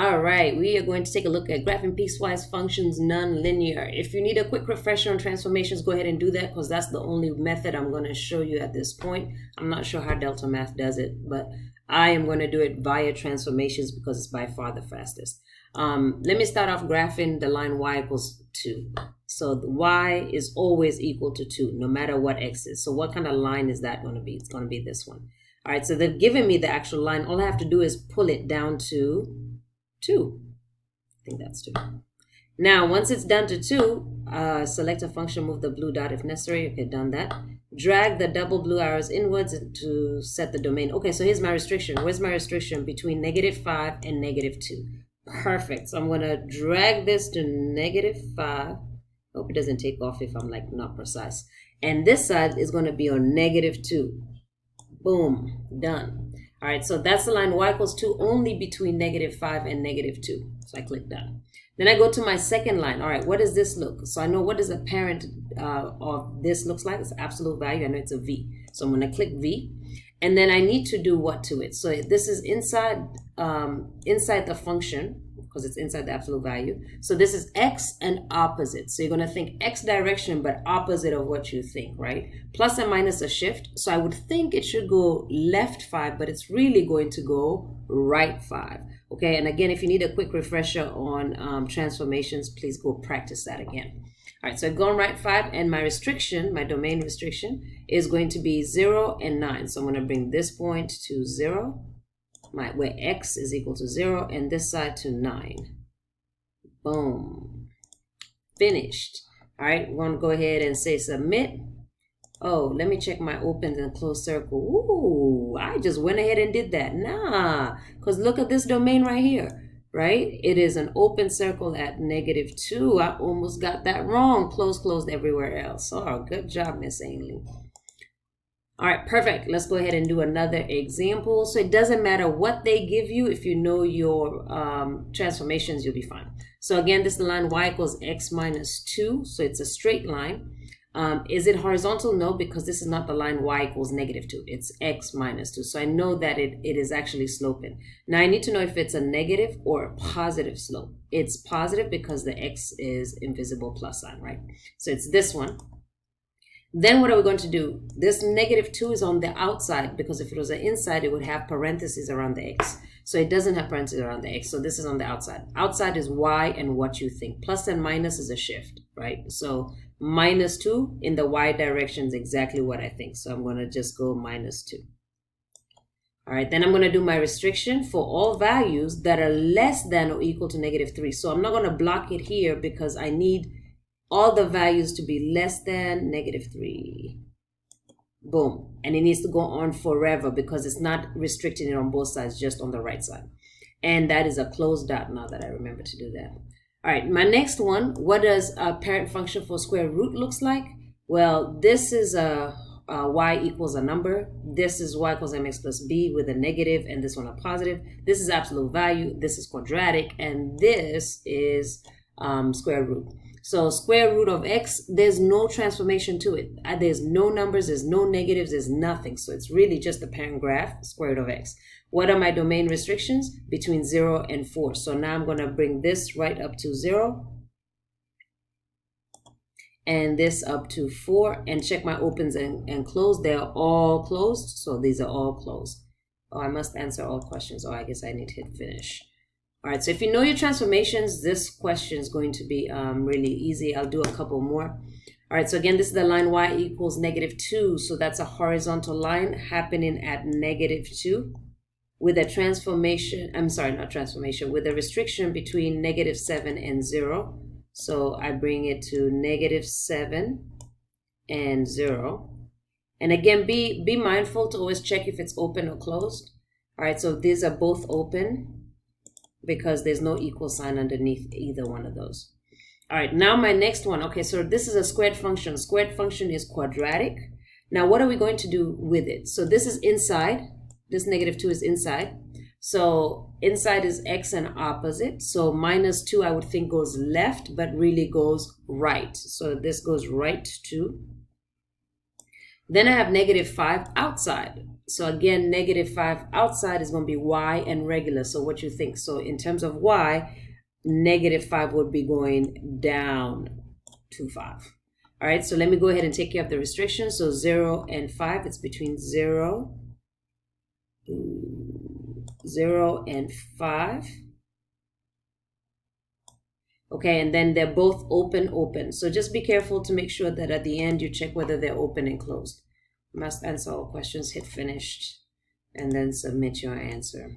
All right, we are going to take a look at graphing piecewise functions nonlinear. If you need a quick refresher on transformations, go ahead and do that because that's the only method I'm going to show you at this point. I'm not sure how Delta Math does it, but I am going to do it via transformations because it's by far the fastest. Let me start off graphing the line y equals 2. So the y is always equal to 2, no matter what x is. So what kind of line is that going to be? It's going to be this one. All right, so they've given me the actual line. All I have to do is pull it down to 2. I think that's 2. Now, once it's down to 2, select a function, move the blue dot if necessary. Okay, done that. Drag the double blue arrows inwards to set the domain. Okay, so here's my restriction. Where's my restriction? Between -5 and -2. Perfect. So I'm going to drag this to -5. Hope it doesn't take off if I'm like not precise. And this side is going to be on -2. Boom, done. All right, so that's the line y equals 2 only between -5 and -2. So I click done. Then I go to my second line. All right, what does this look? So I know what does the parent of this looks like. It's absolute value. I know it's a v. So I'm going to click v. And then I need to do what to it? So this is inside the function because it's inside the absolute value. So this is x and opposite. So you're going to think x direction, but opposite of what you think, right? Plus and minus a shift. So I would think it should go left 5, but it's really going to go right 5. Okay, and again, if you need a quick refresher on transformations, please go practice that again. All right, so I've gone right 5, and my restriction, my domain restriction, is going to be 0 and 9. So I'm going to bring this point to 0. Where x is equal to 0 and this side to 9. Boom. Finished. All right, we're going to go ahead and say submit. Oh, let me check my opens and close circle. Ooh, I just went ahead and did that. Nah, because look at this domain right here, right? It is an open circle at -2. I almost got that wrong. Closed everywhere else. Oh, good job, Miss Ainley. All right, perfect. Let's go ahead and do another example. So it doesn't matter what they give you. If you know your transformations, you'll be fine. So again, this is the line y equals x minus 2. So it's a straight line. Is it horizontal? No, because this is not the line y equals -2. It's x minus 2. So I know that it is actually sloping. Now I need to know if it's a negative or a positive slope. It's positive because the x is invisible plus sign, right? So it's this one. Then what are we going to do? This -2 is on the outside because if it was the inside, it would have parentheses around the x. So it doesn't have parentheses around the x. So this is on the outside. Outside is y and what you think. Plus and minus is a shift, right? So -2 in the y direction is exactly what I think. So I'm going to just go -2. All right, then I'm going to do my restriction for all values that are less than or equal to -3. So I'm not going to block it here because I need all the values to be less than -3. Boom. And it needs to go on forever because it's not restricting it on both sides, just on the right side. And that is a closed dot now that I remember to do that. All right, my next one, what does a parent function for square root looks like? Well, this is a y equals a number. This is y equals mx plus b with a negative and this one a positive. This is absolute value. This is quadratic. And this is square root. So square root of x, there's no transformation to it. There's no numbers, there's no negatives, there's nothing. So it's really just the parent graph, square root of x. What are my domain restrictions? Between 0 and 4. So now I'm going to bring this right up to 0. And this up to 4. And check my opens and close. They're all closed. So these are all closed. Oh, I must answer all questions. Oh, I guess I need to hit finish. All right, so if you know your transformations, this question is going to be really easy. I'll do a couple more. All right, so again, this is the line y equals -2. So that's a horizontal line happening at -2 with a transformation. I'm sorry, not transformation, with a restriction between -7 and 0. So I bring it to -7 and 0. And again, be mindful to always check if it's open or closed. All right, so these are both open, because there's no equal sign underneath either one of those. All right, now my next one. Okay, so this is a squared function. Squared function is quadratic. Now, what are we going to do with it? So this is inside. This -2 is inside. So inside is x and opposite. So -2, I would think, goes left, but really goes right. So this goes right 2. Then I have -5 outside. So again, -5 outside is going to be y and regular. So what you think? So in terms of y, -5 would be going down to 5. All right, so let me go ahead and take care of the restriction. So 0 and 5, it's between 0 and 5. Okay, and then they're both open. So just be careful to make sure that at the end you check whether they're open and closed. Must answer all questions, hit finished, and then submit your answer.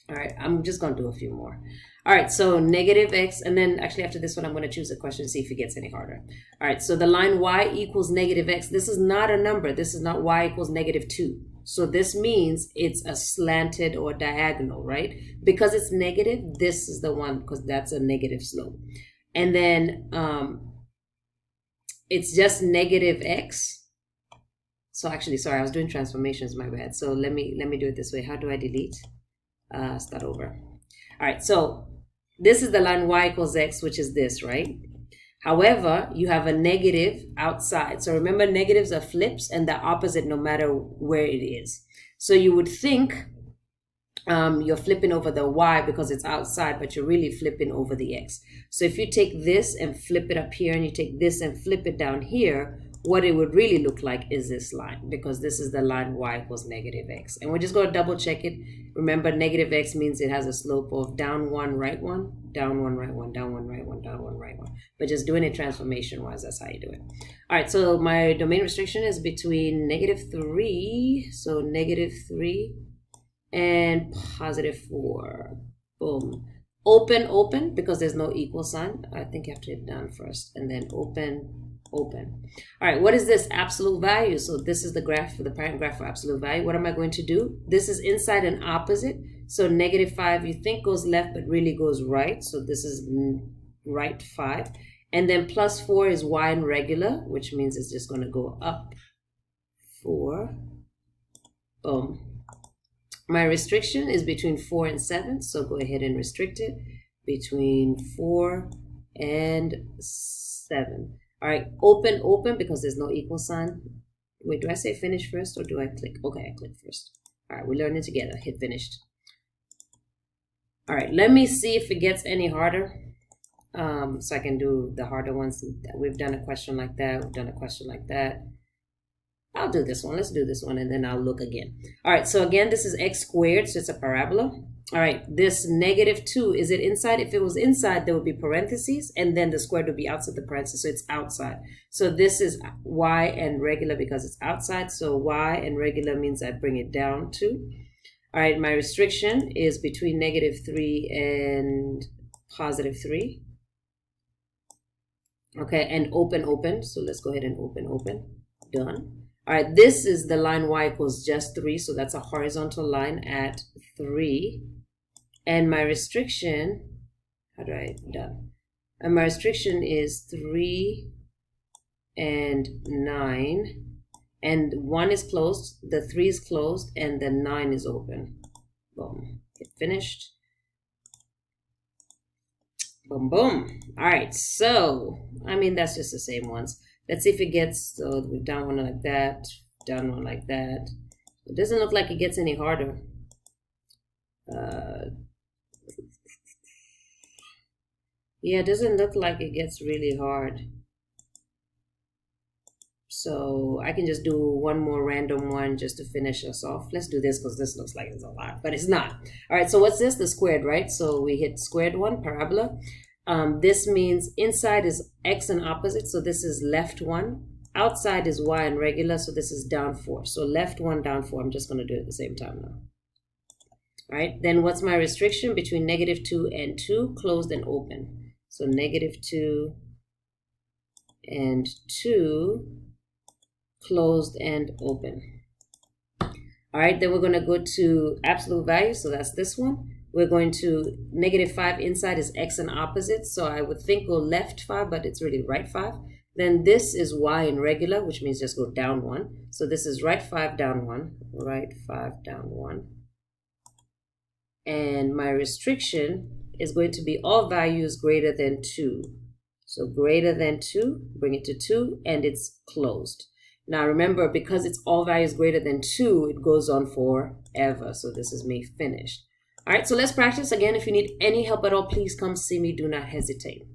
All right, I'm just going to do a few more. All right, so -x, and then actually after this one, I'm going to choose a question, see if it gets any harder. All right, so the line y equals -x, this is not a number. This is not y equals -2. So this means it's a slanted or diagonal, right? Because it's negative, this is the one, because that's a negative slope. And then it's just -x. So actually, sorry, I was doing transformations, my bad. So let me do it this way. How do I delete? Start over. All right, so this is the line y equals x, which is this, right? However, you have a negative outside. So remember, negatives are flips and the opposite no matter where it is. So you would think you're flipping over the y because it's outside, but you're really flipping over the x. So if you take this and flip it up here, and you take this and flip it down here, what it would really look like is this line, because this is the line y equals -x. And we're just going to double check it. Remember, -x means it has a slope of down 1, right 1, down 1, right 1, down 1, right 1, down 1, right 1. But just doing it transformation-wise, that's how you do it. All right, so my domain restriction is between -3, so -3 and +4. Boom. Open, because there's no equal sign. I think you have to hit down first, and then open. All right, what is this? Absolute value. So this is the graph for the parent graph for absolute value. What am I going to do? This is inside and opposite. So -5 you think goes left, but really goes right. So this is right 5. And then +4 is y in regular, which means it's just going to go up 4. Boom. My restriction is between 4 and 7. So go ahead and restrict it between 4 and 7. All right, open, because there's no equal sign. Wait, do I say finish first or do I click? Okay, I click first. All right, we're learning together. Hit finished. All right, let me see if it gets any harder. So I can do the harder ones. We've done a question like that. We've done a question like that. I'll do this one. Let's do this one, and then I'll look again. All right, so again, this is x squared, so it's a parabola. All right, this -2, is it inside? If it was inside, there would be parentheses, and then the squared would be outside the parentheses, so it's outside. So this is y and regular because it's outside, so y and regular means I bring it down 2. All right, my restriction is between -3 and +3. Okay, and open, so let's go ahead and open. Done. All right, this is the line y equals just 3, so that's a horizontal line at 3. And my restriction, how do I done? And my restriction is 3 and 9. And 1 is closed, the 3 is closed, and the 9 is open. Boom, hit finished. Boom, boom. All right, so, I mean, that's just the same ones. Let's see if it gets, so we've done one like that, done one like that. It doesn't look like it gets any harder. Yeah, it doesn't look like it gets really hard. So I can just do one more random one just to finish us off. Let's do this because this looks like it's a lot, but it's not. All right, so what's this? The squared, right? So we hit squared one, parabola. This means inside is x and opposite, so this is left 1. Outside is y and regular, so this is down 4. So left 1, down 4. I'm just going to do it at the same time now. All right, then what's my restriction? Between -2 and 2, closed and open. So -2 and 2, closed and open. All right, then we're going to go to absolute value, so that's this one. We're going to -5 inside is x and opposite, so I would think go left 5, but it's really right 5. Then this is y in regular, which means just go down 1. So this is right 5, down 1, right 5, down 1. And my restriction is going to be all values greater than 2. So greater than 2, bring it to 2, and it's closed. Now remember, because it's all values greater than 2, it goes on forever. So this is me finished. All right, so let's practice again. If you need any help at all, please come see me. Do not hesitate.